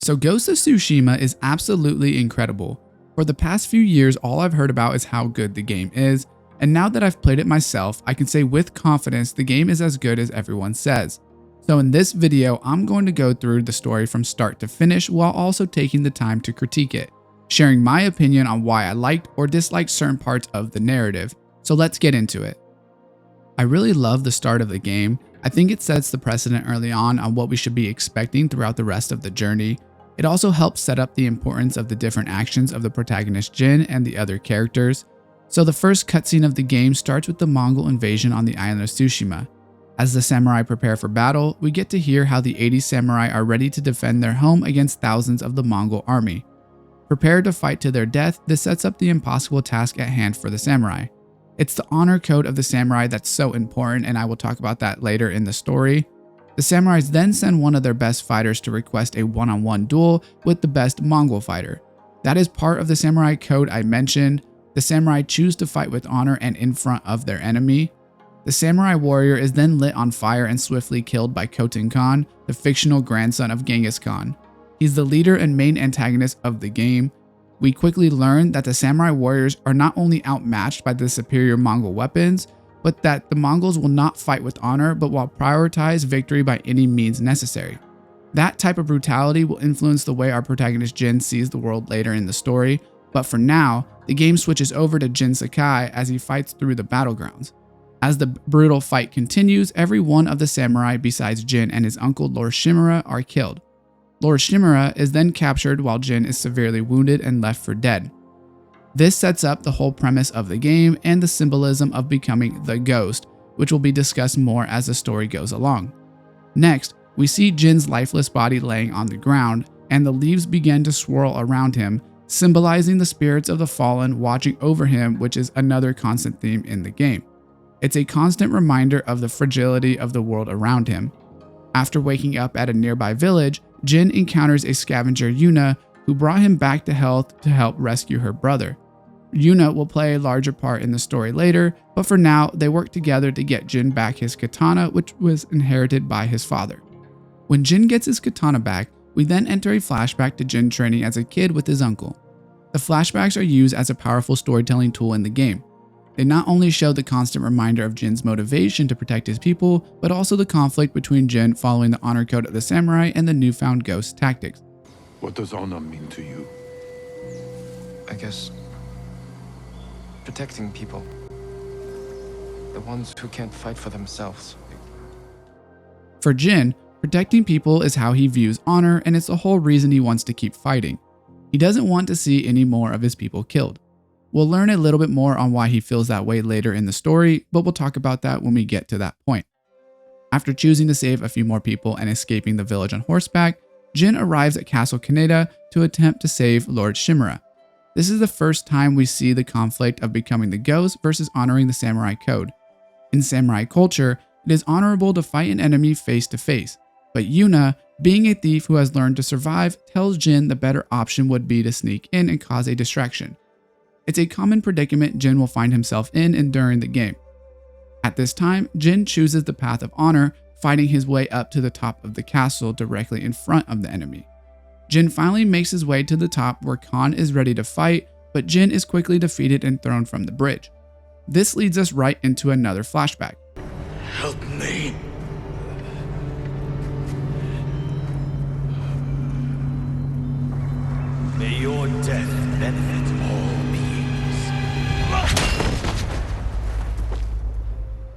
So Ghost of Tsushima is absolutely incredible. For the past few years, all I've heard about is how good the game is, and now that I've played it myself, I can say with confidence the game is as good as everyone says. So in this video, I'm going to go through the story from start to finish while also taking the time to critique it, sharing my opinion on why I liked or disliked certain parts of the narrative. So let's get into it. I really love the start of the game. I think it sets the precedent early on what we should be expecting throughout the rest of the journey. It also helps set up the importance of the different actions of the protagonist Jin and the other characters. So the first cutscene of the game starts with the Mongol invasion on the island of Tsushima. As the samurai prepare for battle, we get to hear how the 80 samurai are ready to defend their home against thousands of the Mongol army. Prepared to fight to their death, this sets up the impossible task at hand for the samurai. It's the honor code of the samurai that's so important, and I will talk about that later in the story. The samurais then send one of their best fighters to request a one-on-one duel with the best Mongol fighter. That is part of the samurai code I mentioned. The samurai choose to fight with honor and in front of their enemy. The samurai warrior is then lit on fire and swiftly killed by Khotun Khan, the fictional grandson of Genghis Khan. He's the leader and main antagonist of the game. We quickly learn that the samurai warriors are not only outmatched by the superior Mongol weapons, but that the Mongols will not fight with honor but will prioritize victory by any means necessary. That type of brutality will influence the way our protagonist Jin sees the world later in the story, but for now, the game switches over to Jin Sakai as he fights through the battlegrounds. As the brutal fight continues, every one of the samurai besides Jin and his uncle Lord Shimura are killed. Lord Shimura is then captured while Jin is severely wounded and left for dead. This sets up the whole premise of the game and the symbolism of becoming the ghost, which will be discussed more as the story goes along. Next, we see Jin's lifeless body laying on the ground, and the leaves begin to swirl around him, symbolizing the spirits of the fallen watching over him, which is another constant theme in the game. It's a constant reminder of the fragility of the world around him. After waking up at a nearby village, Jin encounters a scavenger Yuna who brought him back to health to help rescue her brother. Yuna will play a larger part in the story later, but for now, they work together to get Jin back his katana, which was inherited by his father. When Jin gets his katana back, we then enter a flashback to Jin training as a kid with his uncle. The flashbacks are used as a powerful storytelling tool in the game. They not only show the constant reminder of Jin's motivation to protect his people, but also the conflict between Jin following the honor code of the samurai and the newfound ghost tactics. What does honor mean to you? I guess protecting people. The ones who can't fight for themselves. For Jin, protecting people is how he views honor, and it's the whole reason he wants to keep fighting. He doesn't want to see any more of his people killed. We'll learn a little bit more on why he feels that way later in the story, but we'll talk about that when we get to that point. After choosing to save a few more people and escaping the village on horseback, Jin arrives at Castle Kaneda to attempt to save Lord Shimura. This is the first time we see the conflict of becoming the ghost versus honoring the samurai code. In samurai culture, it is honorable to fight an enemy face to face, but Yuna, being a thief who has learned to survive, tells Jin the better option would be to sneak in and cause a distraction. It's a common predicament Jin will find himself in and during the game. At this time, Jin chooses the path of honor, fighting his way up to the top of the castle directly in front of the enemy. Jin finally makes his way to the top where Khan is ready to fight, but Jin is quickly defeated and thrown from the bridge. This leads us right into another flashback. Help me. May your death benefit all beings.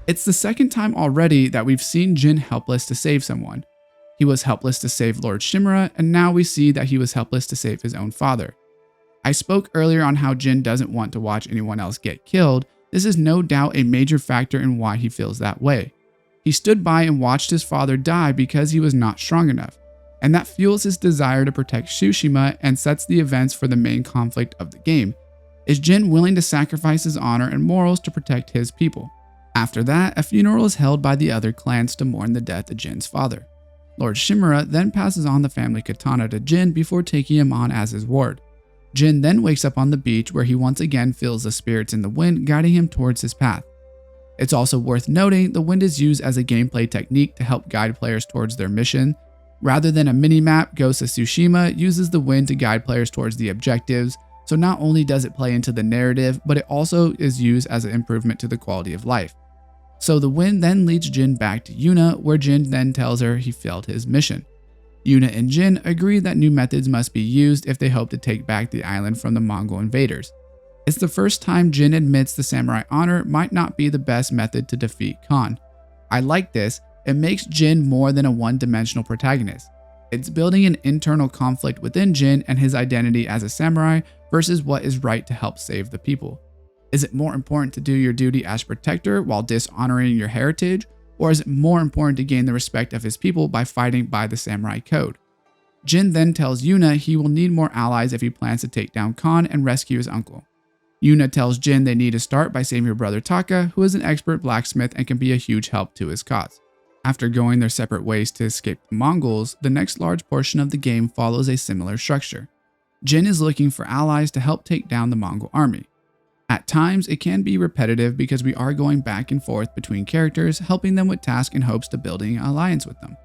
It's the second time already that we've seen Jin helpless to save someone. He was helpless to save Lord Shimura, and now we see that he was helpless to save his own father. I spoke earlier on how Jin doesn't want to watch anyone else get killed. This is no doubt a major factor in why he feels that way. He stood by and watched his father die because he was not strong enough, and that fuels his desire to protect Tsushima and sets the events for the main conflict of the game. Is Jin willing to sacrifice his honor and morals to protect his people? After that, a funeral is held by the other clans to mourn the death of Jin's father. Lord Shimura then passes on the family katana to Jin before taking him on as his ward. Jin then wakes up on the beach where he once again feels the spirits in the wind guiding him towards his path. It's also worth noting the wind is used as a gameplay technique to help guide players towards their mission. Rather than a mini-map, Ghost of Tsushima uses the wind to guide players towards the objectives, so not only does it play into the narrative, but it also is used as an improvement to the quality of life. So the wind then leads Jin back to Yuna, where Jin then tells her he failed his mission. Yuna and Jin agree that new methods must be used if they hope to take back the island from the Mongol invaders. It's the first time Jin admits the samurai honor might not be the best method to defeat Khan. I like this. It makes Jin more than a one-dimensional protagonist. It's building an internal conflict within Jin and his identity as a samurai versus what is right to help save the people. Is it more important to do your duty as protector while dishonoring your heritage, or is it more important to gain the respect of his people by fighting by the samurai code? Jin then tells Yuna he will need more allies if he plans to take down Khan and rescue his uncle. Yuna tells Jin they need to start by saving her brother Taka, who is an expert blacksmith and can be a huge help to his cause. After going their separate ways to escape the Mongols, the next large portion of the game follows a similar structure. Jin is looking for allies to help take down the Mongol army. At times, it can be repetitive because we are going back and forth between characters, helping them with tasks in hopes to building an alliance with them.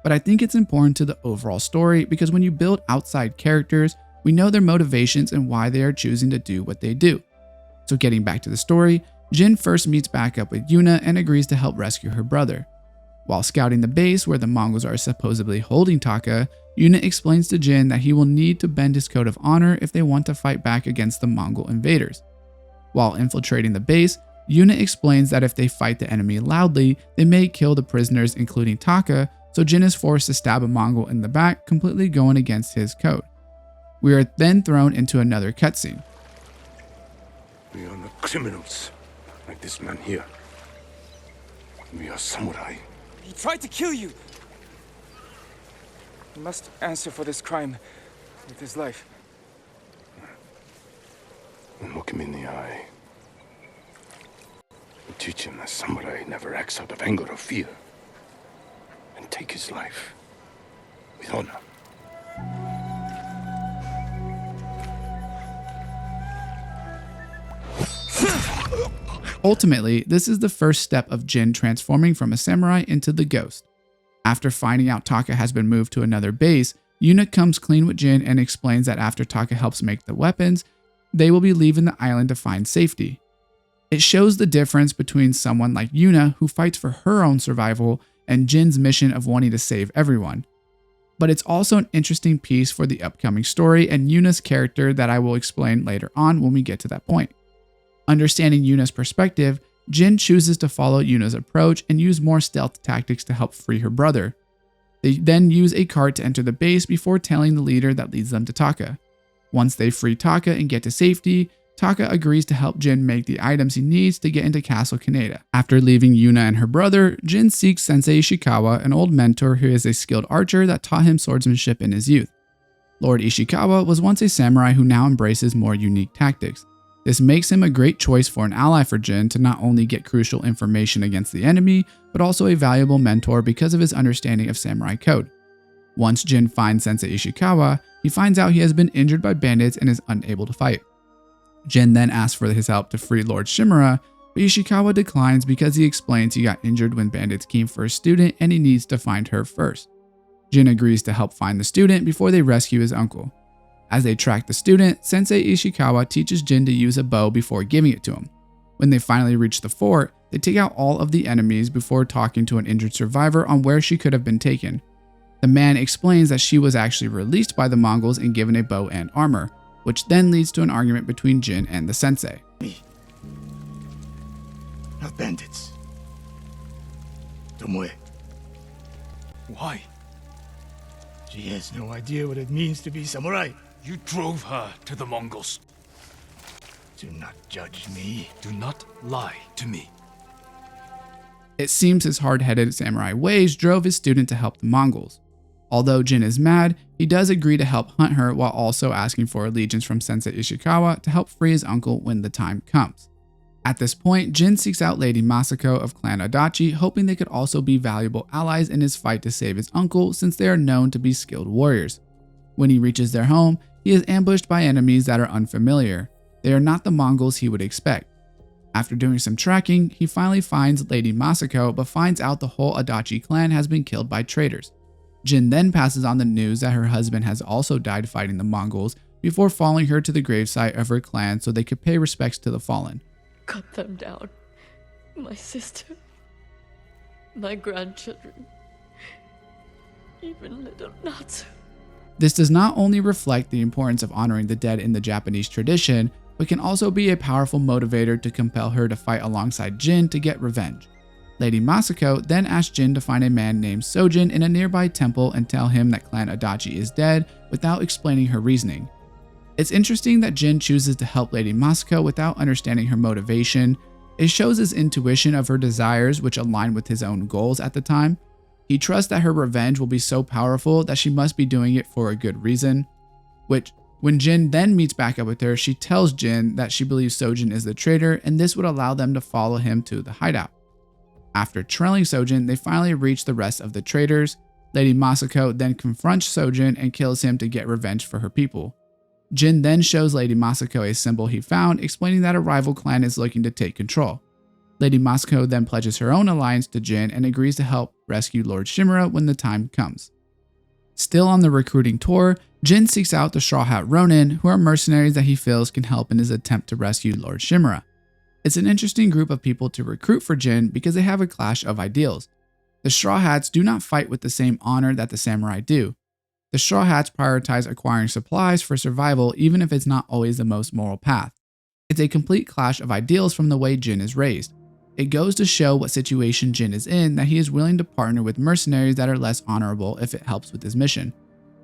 But I think it's important to the overall story because when you build outside characters, we know their motivations and why they are choosing to do what they do. So getting back to the story, Jin first meets back up with Yuna and agrees to help rescue her brother. While scouting the base where the Mongols are supposedly holding Taka, Yuna explains to Jin that he will need to bend his code of honor if they want to fight back against the Mongol invaders. While infiltrating the base, Yuna explains that if they fight the enemy loudly, they may kill the prisoners including Taka, so Jin is forced to stab a Mongol in the back, completely going against his code. We are then thrown into another cutscene. We are not criminals, like this man here. We are samurai. He tried to kill you! He must answer for this crime with his life. And look him in the eye. And teach him that samurai never acts out of anger or fear. And take his life with honor. Ultimately, this is the first step of Jin transforming from a samurai into the ghost. After finding out Taka has been moved to another base, Yuna comes clean with Jin and explains that after Taka helps make the weapons, they will be leaving the island to find safety. It shows the difference between someone like Yuna who fights for her own survival and Jin's mission of wanting to save everyone. But it's also an interesting piece for the upcoming story and Yuna's character that I will explain later on when we get to that point. Understanding Yuna's perspective, Jin chooses to follow Yuna's approach and use more stealth tactics to help free her brother. They then use a cart to enter the base before telling the leader that leads them to Taka. Once they free Taka and get to safety, Taka agrees to help Jin make the items he needs to get into Castle Kaneda. After leaving Yuna and her brother, Jin seeks Sensei Ishikawa, an old mentor who is a skilled archer that taught him swordsmanship in his youth. Lord Ishikawa was once a samurai who now embraces more unique tactics. This makes him a great choice for an ally for Jin to not only get crucial information against the enemy, but also a valuable mentor because of his understanding of samurai code. Once Jin finds Sensei Ishikawa, he finds out he has been injured by bandits and is unable to fight. Jin then asks for his help to free Lord Shimura, but Ishikawa declines because he explains he got injured when bandits came for a student and he needs to find her first. Jin agrees to help find the student before they rescue his uncle. As they track the student, Sensei Ishikawa teaches Jin to use a bow before giving it to him. When they finally reach the fort, they take out all of the enemies before talking to an injured survivor on where she could have been taken. The man explains that she was actually released by the Mongols and given a bow and armor, which then leads to an argument between Jin and the sensei. Me. Not bandits. Tomoe. Why? She has no idea what it means to be samurai. You drove her to the Mongols. Do not judge me. Do not lie to me. It seems his hard-headed samurai ways drove his student to help the Mongols. Although Jin is mad, he does agree to help hunt her while also asking for allegiance from Sensei Ishikawa to help free his uncle when the time comes. At this point, Jin seeks out Lady Masako of Clan Adachi, hoping they could also be valuable allies in his fight to save his uncle since they are known to be skilled warriors. When he reaches their home, he is ambushed by enemies that are unfamiliar. They are not the Mongols he would expect. After doing some tracking, he finally finds Lady Masako but finds out the whole Adachi clan has been killed by traitors. Jin then passes on the news that her husband has also died fighting the Mongols before following her to the gravesite of her clan so they could pay respects to the fallen. Cut them down. My sister. My grandchildren. Even little Natsu. This does not only reflect the importance of honoring the dead in the Japanese tradition, but can also be a powerful motivator to compel her to fight alongside Jin to get revenge. Lady Masako then asks Jin to find a man named Sojin in a nearby temple and tell him that Clan Adachi is dead without explaining her reasoning. It's interesting that Jin chooses to help Lady Masako without understanding her motivation. It shows his intuition of her desires, which align with his own goals at the time. He trusts that her revenge will be so powerful that she must be doing it for a good reason, which, when Jin then meets back up with her, she tells Jin that she believes Sojin is the traitor and this would allow them to follow him to the hideout. After trailing Sojin, they finally reach the rest of the traitors. Lady Masako then confronts Sojin and kills him to get revenge for her people. Jin then shows Lady Masako a symbol he found, explaining that a rival clan is looking to take control. Lady Masako then pledges her own alliance to Jin and agrees to help rescue Lord Shimura when the time comes. Still on the recruiting tour, Jin seeks out the Straw Hat Ronin, who are mercenaries that he feels can help in his attempt to rescue Lord Shimura. It's an interesting group of people to recruit for Jin because they have a clash of ideals. The Straw Hats do not fight with the same honor that the samurai do. The Straw Hats prioritize acquiring supplies for survival even if it's not always the most moral path. It's a complete clash of ideals from the way Jin is raised. It goes to show what situation Jin is in that he is willing to partner with mercenaries that are less honorable if it helps with his mission.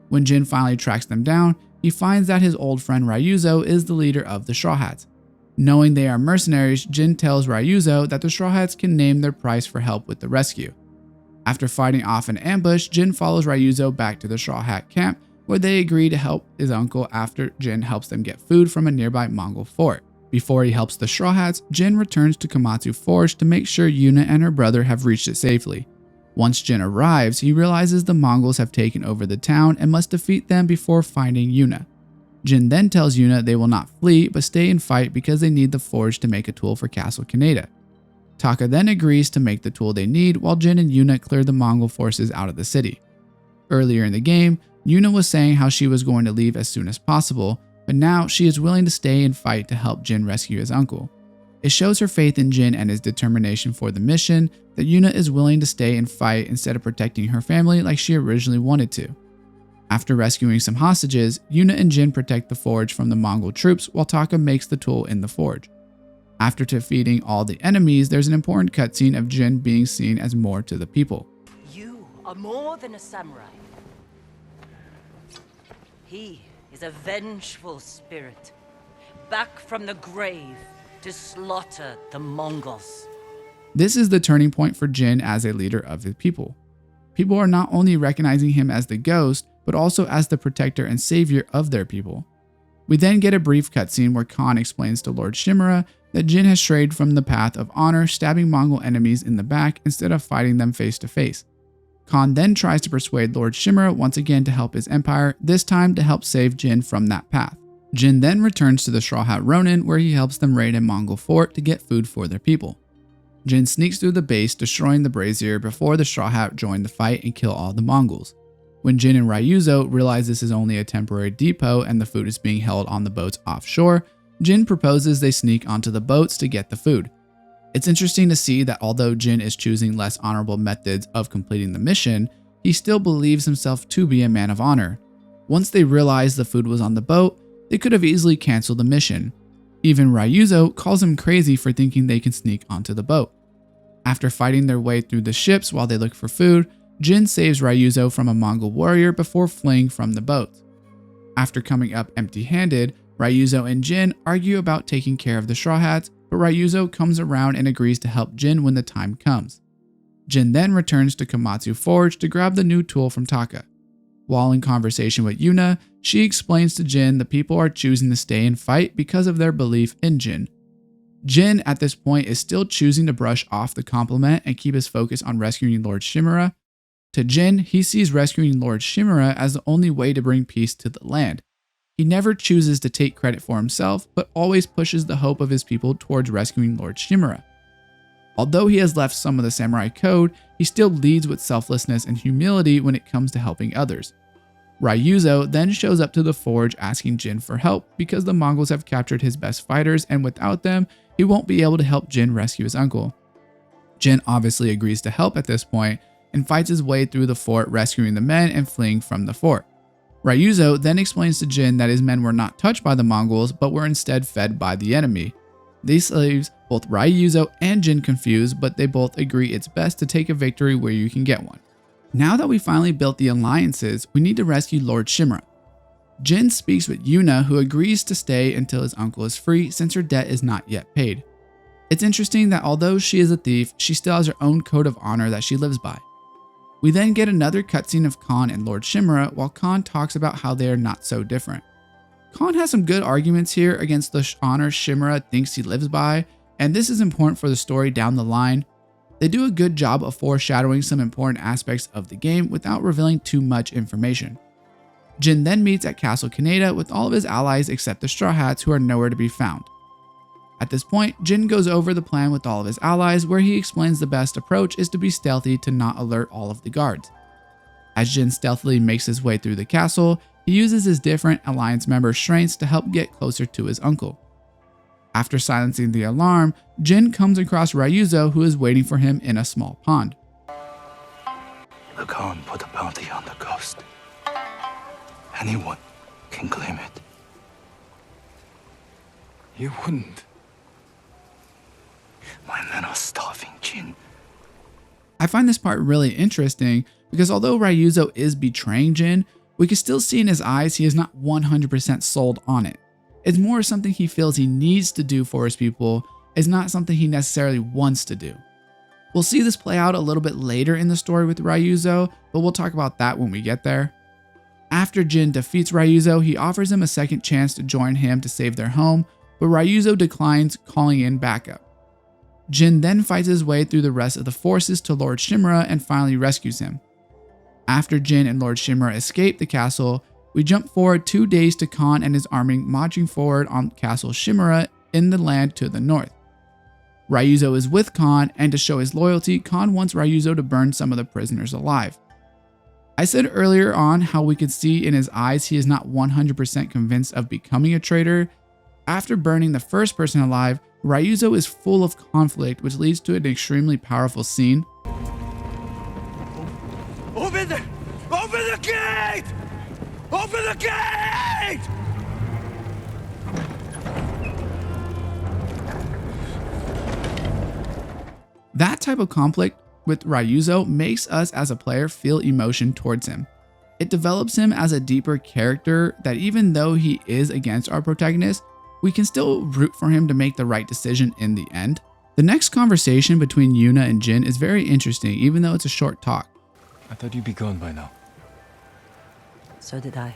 When Jin finally tracks them down, he finds that his old friend Ryuzo is the leader of the Straw Hats. Knowing they are mercenaries, Jin tells Ryuzo that the Straw Hats can name their price for help with the rescue. After fighting off an ambush, Jin follows Ryuzo back to the Straw Hat camp, where they agree to help his uncle after Jin helps them get food from a nearby Mongol fort. Before he helps the Straw Hats, Jin returns to Komatsu Forge to make sure Yuna and her brother have reached it safely. Once Jin arrives, he realizes the Mongols have taken over the town and must defeat them before finding Yuna. Jin then tells Yuna they will not flee but stay and fight because they need the forge to make a tool for Castle Kaneda. Taka then agrees to make the tool they need while Jin and Yuna clear the Mongol forces out of the city. Earlier in the game, Yuna was saying how she was going to leave as soon as possible, but now she is willing to stay and fight to help Jin rescue his uncle. It shows her faith in Jin and his determination for the mission that Yuna is willing to stay and fight instead of protecting her family like she originally wanted to. After rescuing some hostages, Yuna and Jin protect the forge from the Mongol troops while Taka makes the tool in the forge. After defeating all the enemies, there's an important cutscene of Jin being seen as more to the people. You are more than a samurai. He is a vengeful spirit, back from the grave to slaughter the Mongols. This is the turning point for Jin as a leader of the people. People are not only recognizing him as the ghost, but also as the protector and savior of their people. We then get a brief cutscene where Khan explains to Lord Shimura that Jin has strayed from the path of honor, stabbing Mongol enemies in the back instead of fighting them face to face. Khan then tries to persuade Lord Shimura once again to help his empire, this time to help save Jin from that path. Jin then returns to the Straw Hat Ronin where he helps them raid a Mongol fort to get food for their people. Jin sneaks through the base, destroying the brazier before the Straw Hat join the fight and kill all the Mongols. When Jin and Ryuzo realize this is only a temporary depot and the food is being held on the boats offshore, Jin proposes they sneak onto the boats to get the food. It's interesting to see that although Jin is choosing less honorable methods of completing the mission, he still believes himself to be a man of honor. Once they realize the food was on the boat, they could have easily canceled the mission. Even Ryuzo calls him crazy for thinking they can sneak onto the boat. After fighting their way through the ships while they look for food, Jin saves Ryuzo from a Mongol warrior before fleeing from the boat. After coming up empty-handed, Ryuzo and Jin argue about taking care of the Straw Hats, but Ryuzo comes around and agrees to help Jin when the time comes. Jin then returns to Komatsu Forge to grab the new tool from Taka. While in conversation with Yuna, she explains to Jin the people are choosing to stay and fight because of their belief in Jin. Jin at this point is still choosing to brush off the compliment and keep his focus on rescuing Lord Shimura. To Jin, he sees rescuing Lord Shimura as the only way to bring peace to the land. He never chooses to take credit for himself, but always pushes the hope of his people towards rescuing Lord Shimura. Although he has left some of the samurai code, he still leads with selflessness and humility when it comes to helping others. Ryuzo then shows up to the forge asking Jin for help because the Mongols have captured his best fighters, and without them, he won't be able to help Jin rescue his uncle. Jin obviously agrees to help at this point and fights his way through the fort, rescuing the men and fleeing from the fort. Ryuzo then explains to Jin that his men were not touched by the Mongols but were instead fed by the enemy. This leaves both Ryuzo and Jin confused, but they both agree it's best to take a victory where you can get one. Now that we finally built the alliances, we need to rescue Lord Shimura. Jin speaks with Yuna, who agrees to stay until his uncle is free since her debt is not yet paid. It's interesting that although she is a thief, she still has her own code of honor that she lives by. We then get another cutscene of Khan and Lord Shimura while Khan talks about how they are not so different. Khan has some good arguments here against the honor Shimura thinks he lives by, and this is important for the story down the line. They do a good job of foreshadowing some important aspects of the game without revealing too much information. Jin then meets at Castle Kaneda with all of his allies except the Straw Hats, who are nowhere to be found. At this point, Jin goes over the plan with all of his allies, where he explains the best approach is to be stealthy to not alert all of the guards. As Jin stealthily makes his way through the castle, he uses his different alliance members' strengths to help get closer to his uncle. After silencing the alarm, Jin comes across Ryuzo, who is waiting for him in a small pond. The Khan put a bounty on the ghost. Anyone can claim it. You wouldn't. My men are starving, Jin. I find this part really interesting because although Ryuzo is betraying Jin, we can still see in his eyes he is not 100% sold on it. It's more something he feels he needs to do for his people, it's not something he necessarily wants to do. We'll see this play out a little bit later in the story with Ryuzo, but we'll talk about that when we get there. After Jin defeats Ryuzo, he offers him a second chance to join him to save their home, but Ryuzo declines, calling in backup. Jin then fights his way through the rest of the forces to Lord Shimura and finally rescues him. After Jin and Lord Shimura escape the castle, we jump forward 2 days to Khan and his army marching forward on Castle Shimura in the land to the north. Ryuzo is with Khan, and to show his loyalty, Khan wants Ryuzo to burn some of the prisoners alive. I said earlier on how we could see in his eyes he is not 100% convinced of becoming a traitor. After burning the first person alive, Ryuzo is full of conflict, which leads to an extremely powerful scene. Open the gate! Open the gate! That type of conflict with Ryuzo makes us as a player feel emotion towards him. It develops him as a deeper character that even though he is against our protagonist, we can still root for him to make the right decision in the end. The next conversation between Yuna and Jin is very interesting, even though it's a short talk. I thought you'd be gone by now. So did I.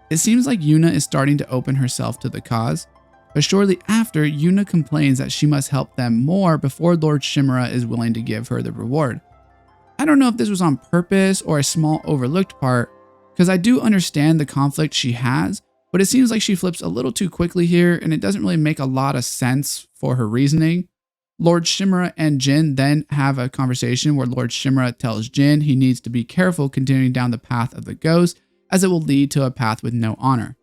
It seems like Yuna is starting to open herself to the cause, but shortly after, Yuna complains that she must help them more before Lord Shimura is willing to give her the reward. I don't know if this was on purpose or a small overlooked part, because I do understand the conflict she has, but it seems like she flips a little too quickly here and it doesn't really make a lot of sense for her reasoning. Lord Shimura and Jin then have a conversation where Lord Shimura tells Jin he needs to be careful continuing down the path of the ghost, as it will lead to a path with no honor.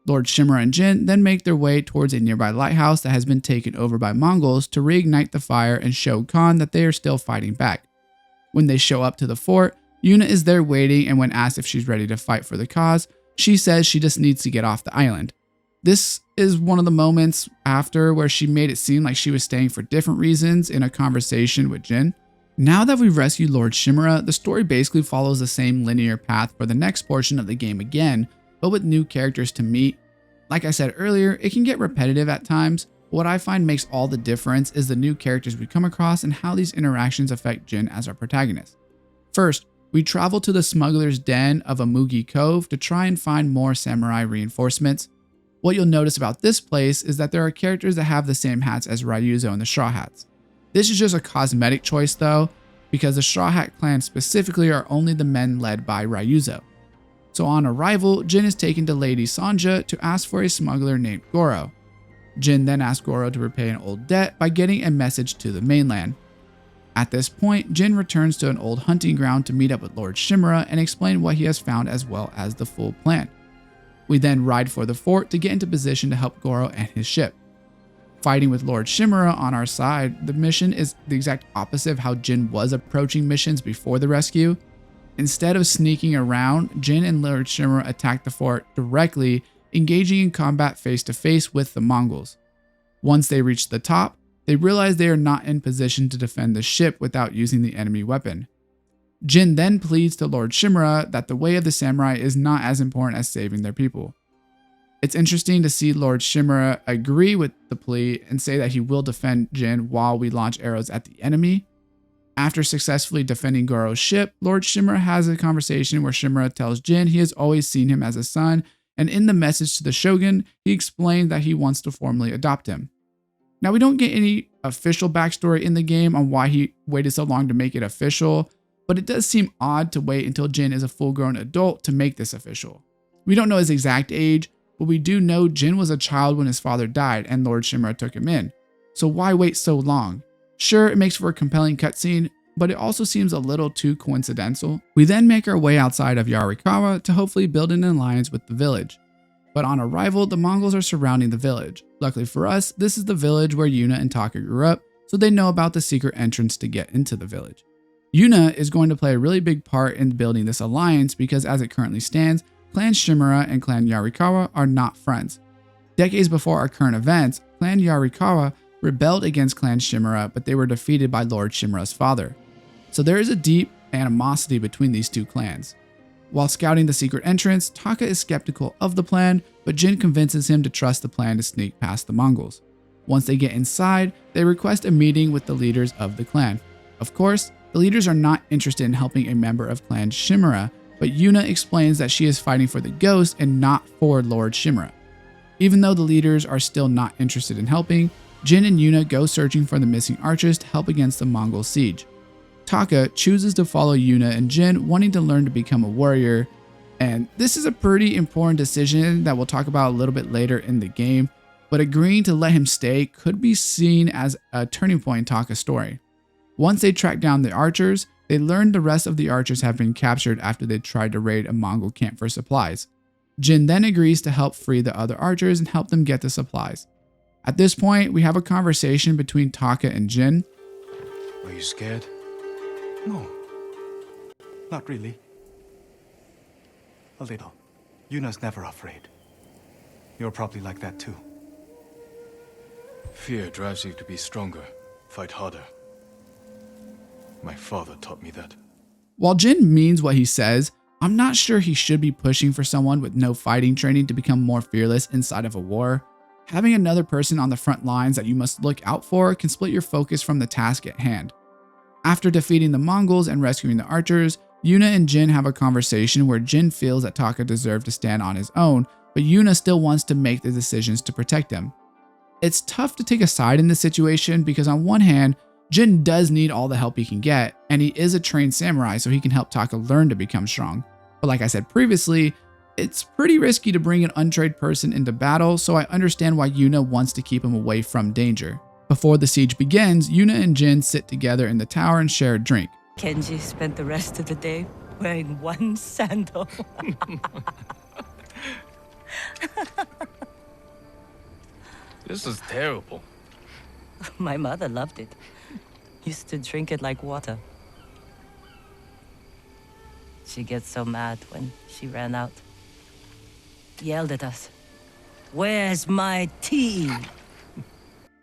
Lord Shimura and Jin then make their way towards a nearby lighthouse that has been taken over by Mongols to reignite the fire and show Khan that they are still fighting back. When they show up to the fort, Yuna is there waiting, and when asked if she's ready to fight for the cause, she says she just needs to get off the island. This is one of the moments after where she made it seem like she was staying for different reasons in a conversation with Jin. Now that we've rescued Lord Shimura, the story basically follows the same linear path for the next portion of the game again, but with new characters to meet. Like I said earlier, it can get repetitive at times, but what I find makes all the difference is the new characters we come across and how these interactions affect Jin as our protagonist. First, we travel to the smuggler's den of Amugi Cove to try and find more samurai reinforcements. What you'll notice about this place is that there are characters that have the same hats as Ryuzo and the Straw Hats. This is just a cosmetic choice though, because the Straw Hat clan specifically are only the men led by Ryuzo. So on arrival, Jin is taken to Lady Sanja to ask for a smuggler named Goro. Jin then asks Goro to repay an old debt by getting a message to the mainland. At this point, Jin returns to an old hunting ground to meet up with Lord Shimura and explain what he has found as well as the full plan. We then ride for the fort to get into position to help Goro and his ship. Fighting with Lord Shimura on our side, the mission is the exact opposite of how Jin was approaching missions before the rescue. Instead of sneaking around, Jin and Lord Shimura attack the fort directly, engaging in combat face to face with the Mongols. Once they reach the top, they realize they are not in position to defend the ship without using the enemy weapon. Jin then pleads to Lord Shimura that the way of the samurai is not as important as saving their people. It's interesting to see Lord Shimura agree with the plea and say that he will defend Jin while we launch arrows at the enemy. After successfully defending Goro's ship, Lord Shimura has a conversation where Shimura tells Jin he has always seen him as a son, and in the message to the shogun, he explained that he wants to formally adopt him. Now, we don't get any official backstory in the game on why he waited so long to make it official, but it does seem odd to wait until Jin is a full-grown adult to make this official. We don't know his exact age, but we do know Jin was a child when his father died and Lord Shimura took him in. So why wait so long? Sure, it makes for a compelling cutscene, but it also seems a little too coincidental. We then make our way outside of Yarikawa to hopefully build an alliance with the village. But on arrival, the Mongols are surrounding the village. Luckily for us, this is the village where Yuna and Taka grew up, so they know about the secret entrance to get into the village. Yuna is going to play a really big part in building this alliance because as it currently stands, Clan Shimura and Clan Yarikawa are not friends. Decades before our current events, Clan Yarikawa rebelled against Clan Shimura, but they were defeated by Lord Shimura's father. So there is a deep animosity between these two clans. While scouting the secret entrance, Taka is skeptical of the plan, but Jin convinces him to trust the plan to sneak past the Mongols. Once they get inside, they request a meeting with the leaders of the clan. Of course, the leaders are not interested in helping a member of Clan Shimura, but Yuna explains that she is fighting for the ghost and not for Lord Shimura. Even though the leaders are still not interested in helping, Jin and Yuna go searching for the missing archers to help against the Mongol siege. Taka chooses to follow Yuna and Jin, wanting to learn to become a warrior, and this is a pretty important decision that we'll talk about a little bit later in the game, but agreeing to let him stay could be seen as a turning point in Taka's story. Once they track down the archers, they learn the rest of the archers have been captured after they tried to raid a Mongol camp for supplies. Jin then agrees to help free the other archers and help them get the supplies. At this point, we have a conversation between Taka and Jin. Are you scared? No, not really. A little. Yuna's never afraid. You're probably like that too. Fear drives you to be stronger, fight harder. My father taught me that. While Jin means what he says, I'm not sure he should be pushing for someone with no fighting training to become more fearless inside of a war. Having another person on the front lines that you must look out for can split your focus from the task at hand. After defeating the Mongols and rescuing the archers, Yuna and Jin have a conversation where Jin feels that Taka deserved to stand on his own, but Yuna still wants to make the decisions to protect him. It's tough to take a side in this situation because on one hand, Jin does need all the help he can get, and he is a trained samurai so he can help Taka learn to become strong. But like I said previously, it's pretty risky to bring an untrained person into battle, so I understand why Yuna wants to keep him away from danger. Before the siege begins, Yuna and Jin sit together in the tower and share a drink. Kenji spent the rest of the day wearing one sandal. This is terrible. My mother loved it. Used to drink it like water. She gets so mad when she ran out. Yelled at us. Where's my tea?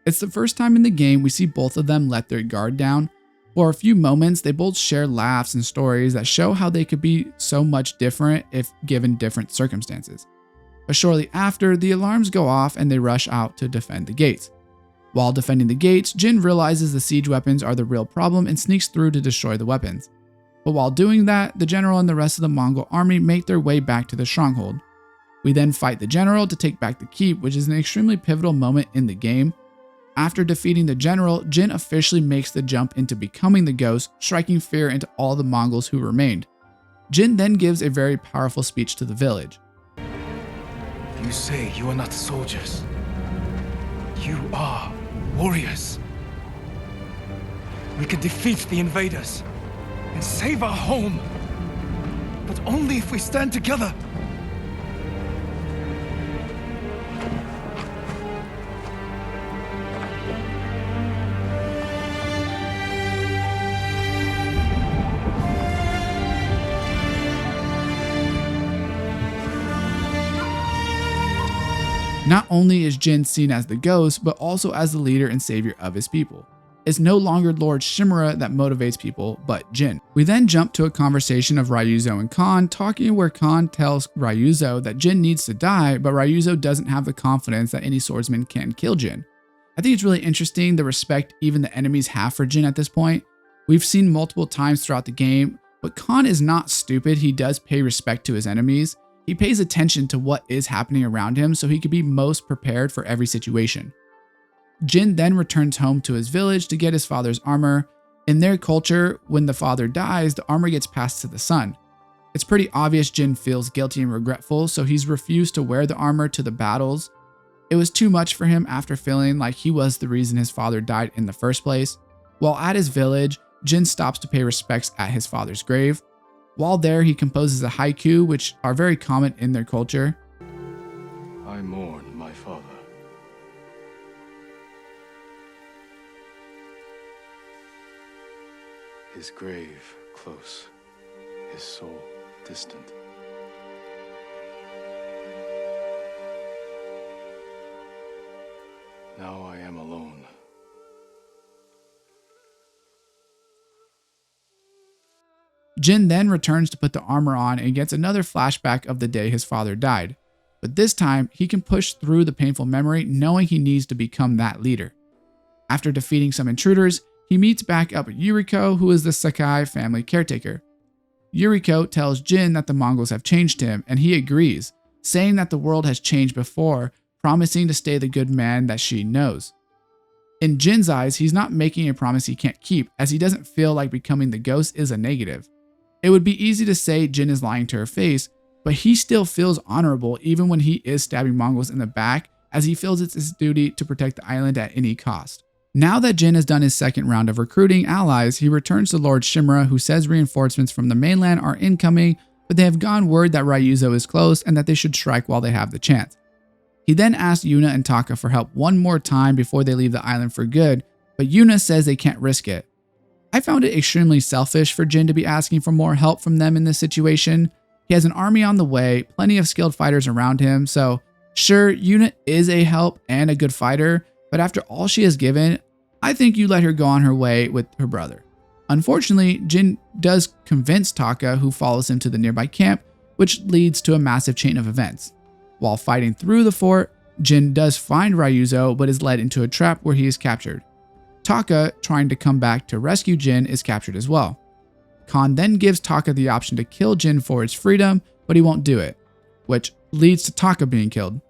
It's the first time in the game we see both of them let their guard down. For a few moments, they both share laughs and stories that show how they could be so much different if given different circumstances. But shortly after, the alarms go off and they rush out to defend the gates. While defending the gates, Jin realizes the siege weapons are the real problem and sneaks through to destroy the weapons. But while doing that, the general and the rest of the Mongol army make their way back to the stronghold. We then fight the general to take back the keep, which is an extremely pivotal moment in the game. After defeating the general, Jin officially makes the jump into becoming the ghost, striking fear into all the Mongols who remained. Jin then gives a very powerful speech to the village. You say you are not soldiers. You are warriors. We can defeat the invaders and save our home. But only if we stand together. Not only is Jin seen as the ghost, but also as the leader and savior of his people. It's no longer Lord Shimura that motivates people, but Jin. We then jump to a conversation of Ryuzo and Khan talking, where Khan tells Ryuzo that Jin needs to die, but Ryuzo doesn't have the confidence that any swordsman can kill Jin. I think it's really interesting the respect even the enemies have for Jin at this point. We've seen multiple times throughout the game, but Khan is not stupid. He does pay respect to his enemies. He pays attention to what is happening around him so he can be most prepared for every situation. Jin then returns home to his village to get his father's armor. In their culture, when the father dies, the armor gets passed to the son. It's pretty obvious Jin feels guilty and regretful, so he's refused to wear the armor to the battles. It was too much for him after feeling like he was the reason his father died in the first place. While at his village, Jin stops to pay respects at his father's grave. While there, he composes a haiku, which are very common in their culture. I mourn my father. His grave close, his soul distant. Now I am alone. Jin then returns to put the armor on and gets another flashback of the day his father died. But this time, he can push through the painful memory knowing he needs to become that leader. After defeating some intruders, he meets back up with Yuriko, who is the Sakai family caretaker. Yuriko tells Jin that the Mongols have changed him, and he agrees, saying that the world has changed before, promising to stay the good man that she knows. In Jin's eyes, he's not making a promise he can't keep, as he doesn't feel like becoming the ghost is a negative. It would be easy to say Jin is lying to her face, but he still feels honorable even when he is stabbing Mongols in the back, as he feels it's his duty to protect the island at any cost. Now that Jin has done his second round of recruiting allies, he returns to Lord Shimura, who says reinforcements from the mainland are incoming, but they have gone word that Ryuzo is close and that they should strike while they have the chance. He then asks Yuna and Taka for help one more time before they leave the island for good, but Yuna says they can't risk it. I found it extremely selfish for Jin to be asking for more help from them in this situation. He has an army on the way, plenty of skilled fighters around him, so sure, Yuna is a help and a good fighter, but after all she has given, I think you let her go on her way with her brother. Unfortunately, Jin does convince Taka, who follows him to the nearby camp, which leads to a massive chain of events. While fighting through the fort, Jin does find Ryuzo, but is led into a trap where he is captured. Taka, trying to come back to rescue Jin, is captured as well. Khan then gives Taka the option to kill Jin for his freedom, but he won't do it, which leads to Taka being killed.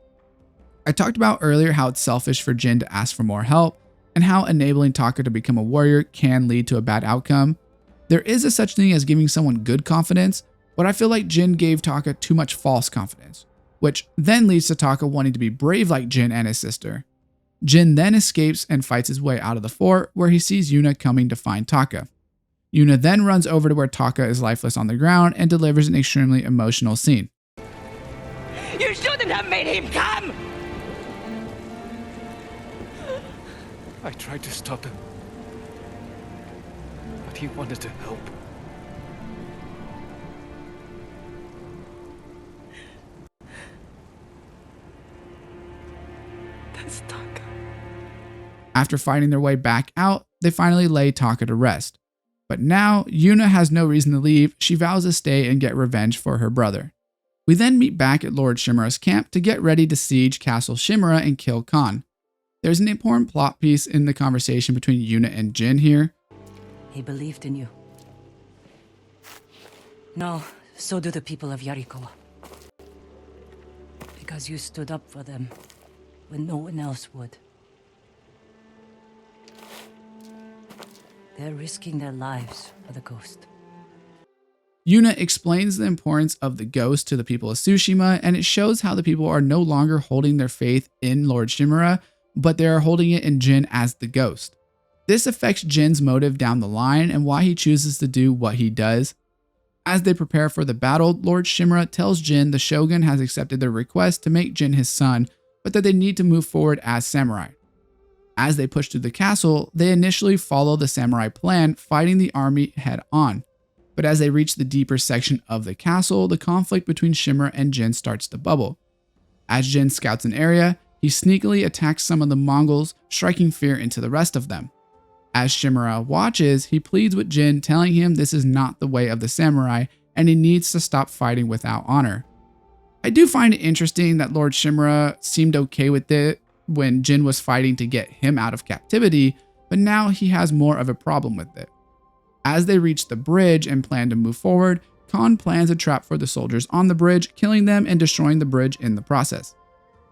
I talked about earlier how it's selfish for Jin to ask for more help, and how enabling Taka to become a warrior can lead to a bad outcome. There is a such thing as giving someone good confidence, but I feel like Jin gave Taka too much false confidence, which then leads to Taka wanting to be brave like Jin and his sister. Jin then escapes and fights his way out of the fort, where he sees Yuna coming to find Taka. Yuna then runs over to where Taka is lifeless on the ground and delivers an extremely emotional scene. You shouldn't have made him come! I tried to stop him, but he wanted to help. That's Taka. After fighting their way back out, they finally lay Taka to rest. But now, Yuna has no reason to leave. She vows to stay and get revenge for her brother. We then meet back at Lord Shimura's camp to get ready to siege Castle Shimura and kill Khan. There's an important plot piece in the conversation between Yuna and Jin here. He believed in you. No, so do the people of Yarikawa. Because you stood up for them when no one else would. They're risking their lives for the ghost. Yuna explains the importance of the ghost to the people of Tsushima, and it shows how the people are no longer holding their faith in Lord Shimura, but they are holding it in Jin as the ghost. This affects Jin's motive down the line and why he chooses to do what he does. As they prepare for the battle, Lord Shimura tells Jin the Shogun has accepted their request to make Jin his son, but that they need to move forward as samurai. As they push through the castle, they initially follow the samurai plan, fighting the army head on. But as they reach the deeper section of the castle, the conflict between Shimura and Jin starts to bubble. As Jin scouts an area, he sneakily attacks some of the Mongols, striking fear into the rest of them. As Shimura watches, he pleads with Jin, telling him this is not the way of the samurai and he needs to stop fighting without honor. I do find it interesting that Lord Shimura seemed okay with it when Jin was fighting to get him out of captivity, but now he has more of a problem with it. As they reach the bridge and plan to move forward, Khan plans a trap for the soldiers on the bridge, killing them and destroying the bridge in the process.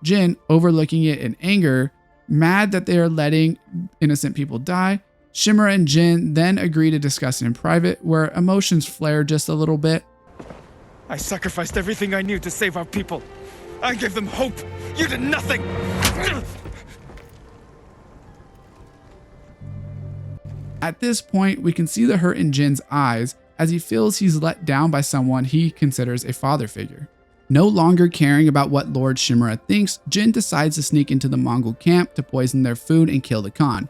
Jin, overlooking it in anger, mad that they are letting innocent people die, Shimura and Jin then agree to discuss it in private, where emotions flare just a little bit. I sacrificed everything I knew to save our people. I gave them hope. You did nothing. At this point, we can see the hurt in Jin's eyes as he feels he's let down by someone he considers a father figure. No longer caring about what Lord Shimura thinks, Jin decides to sneak into the Mongol camp to poison their food and kill the Khan.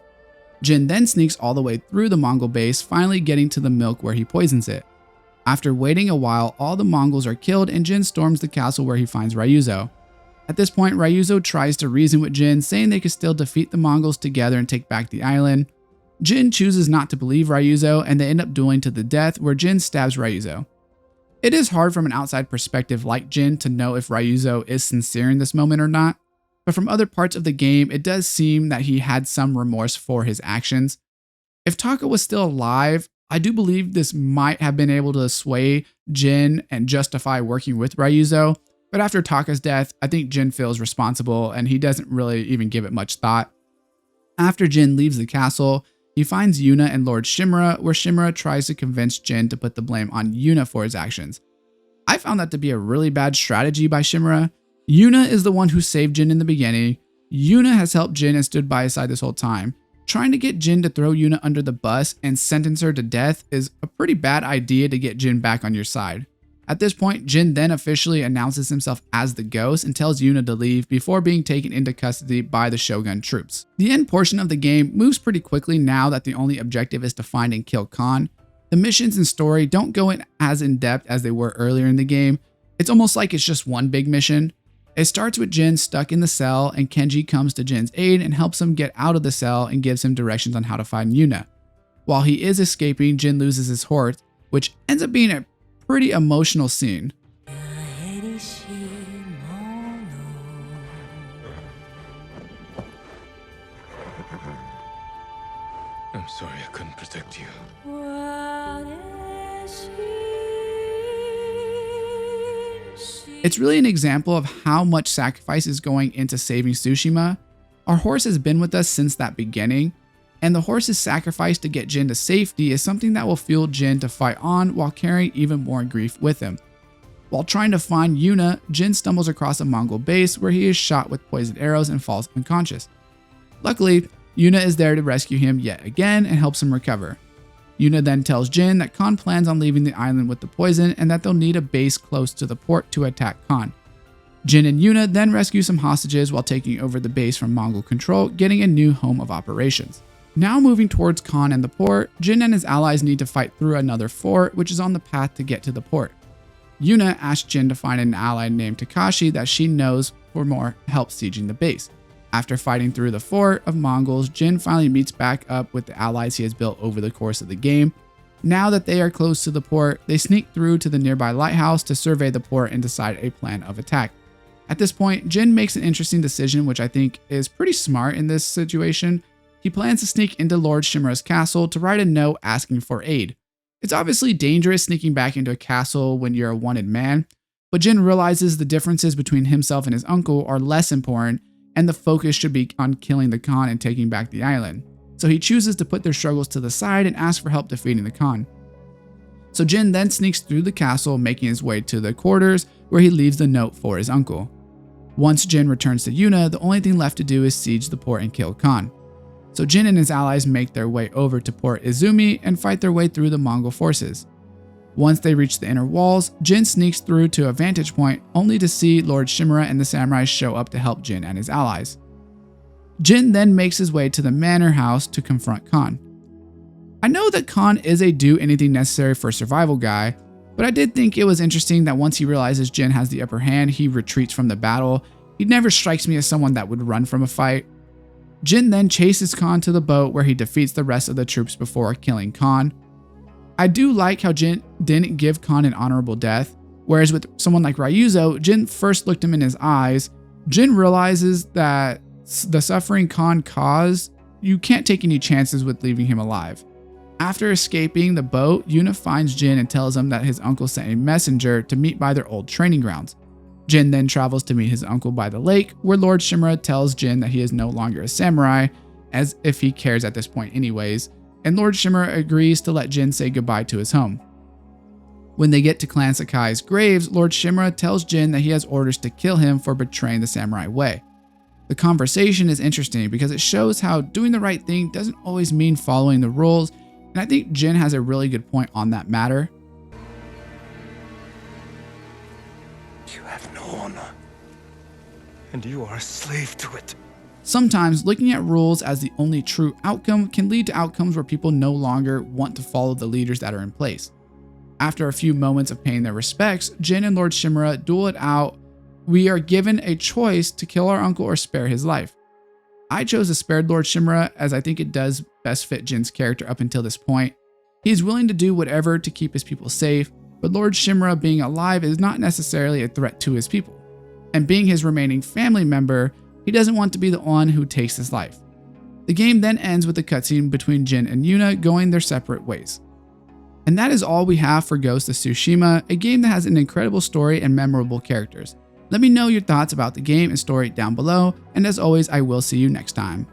Jin then sneaks all the way through the Mongol base, finally getting to the milk where he poisons it. After waiting a while, all the Mongols are killed and Jin storms the castle where he finds Ryuzo. At this point, Ryuzo tries to reason with Jin, saying they could still defeat the Mongols together and take back the island. Jin chooses not to believe Ryuzo and they end up dueling to the death, where Jin stabs Ryuzo. It is hard from an outside perspective like Jin to know if Ryuzo is sincere in this moment or not, but from other parts of the game, it does seem that he had some remorse for his actions. If Taka was still alive, I do believe this might have been able to sway Jin and justify working with Ryuzo, but after Taka's death, I think Jin feels responsible and he doesn't really even give it much thought. After Jin leaves the castle, he finds Yuna and Lord Shimura, where Shimura tries to convince Jin to put the blame on Yuna for his actions. I found that to be a really bad strategy by Shimura. Yuna is the one who saved Jin in the beginning. Yuna has helped Jin and stood by his side this whole time. Trying to get Jin to throw Yuna under the bus and sentence her to death is a pretty bad idea to get Jin back on your side. At this point, Jin then officially announces himself as the ghost and tells Yuna to leave before being taken into custody by the Shogun troops. The end portion of the game moves pretty quickly now that the only objective is to find and kill Khan. The missions and story don't go in as in-depth as they were earlier in the game. It's almost like it's just one big mission. It starts with Jin stuck in the cell and Kenji comes to Jin's aid and helps him get out of the cell and gives him directions on how to find Yuna. While he is escaping, Jin loses his horse, which ends up being a pretty emotional scene. I'm sorry I couldn't protect you. It's really an example of how much sacrifice is going into saving Tsushima. Our horse has been with us since that beginning, and the horse's sacrifice to get Jin to safety is something that will fuel Jin to fight on while carrying even more grief with him. While trying to find Yuna, Jin stumbles across a Mongol base where he is shot with poisoned arrows and falls unconscious. Luckily, Yuna is there to rescue him yet again and helps him recover. Yuna then tells Jin that Khan plans on leaving the island with the poison and that they'll need a base close to the port to attack Khan. Jin and Yuna then rescue some hostages while taking over the base from Mongol control, getting a new home of operations. Now moving towards Khan and the port, Jin and his allies need to fight through another fort which is on the path to get to the port. Yuna asks Jin to find an ally named Takashi that she knows for more help sieging the base. After fighting through the fort of Mongols, Jin finally meets back up with the allies he has built over the course of the game. Now that they are close to the port, they sneak through to the nearby lighthouse to survey the port and decide a plan of attack. At this point, Jin makes an interesting decision which I think is pretty smart in this situation. He plans to sneak into Lord Shimura's castle to write a note asking for aid. It's obviously dangerous sneaking back into a castle when you're a wanted man, but Jin realizes the differences between himself and his uncle are less important and the focus should be on killing the Khan and taking back the island. So he chooses to put their struggles to the side and ask for help defeating the Khan. So Jin then sneaks through the castle, making his way to the quarters where he leaves the note for his uncle. Once Jin returns to Yuna, the only thing left to do is siege the port and kill Khan. So Jin and his allies make their way over to Port Izumi and fight their way through the Mongol forces. Once they reach the inner walls, Jin sneaks through to a vantage point only to see Lord Shimura and the samurai show up to help Jin and his allies. Jin then makes his way to the manor house to confront Khan. I know that Khan is a do anything necessary for survival guy, but I did think it was interesting that once he realizes Jin has the upper hand, he retreats from the battle. He never strikes me as someone that would run from a fight. Jin then chases Khan to the boat where he defeats the rest of the troops before killing Khan. I do like how Jin didn't give Khan an honorable death, whereas with someone like Ryuzo, Jin first looked him in his eyes. Jin realizes that the suffering Khan caused, you can't take any chances with leaving him alive. After escaping the boat, Yuna finds Jin and tells him that his uncle sent a messenger to meet by their old training grounds. Jin then travels to meet his uncle by the lake, where Lord Shimura tells Jin that he is no longer a samurai, as if he cares at this point anyways, and Lord Shimura agrees to let Jin say goodbye to his home. When they get to Clan Sakai's graves, Lord Shimura tells Jin that he has orders to kill him for betraying the samurai way. The conversation is interesting because it shows how doing the right thing doesn't always mean following the rules, and I think Jin has a really good point on that matter. You have no honor, and you are a slave to it. Sometimes looking at rules as the only true outcome can lead to outcomes where people no longer want to follow the leaders that are in place. After a few moments of paying their respects, Jin and Lord Shimura duel it out. We are given a choice to kill our uncle or spare his life. I chose to spare Lord Shimura as I think it does best fit Jin's character up until this point. He is willing to do whatever to keep his people safe, but Lord Shimura being alive is not necessarily a threat to his people. And being his remaining family member, he doesn't want to be the one who takes his life. The game then ends with a cutscene between Jin and Yuna going their separate ways. And that is all we have for Ghost of Tsushima, a game that has an incredible story and memorable characters. Let me know your thoughts about the game and story down below, and as always, I will see you next time.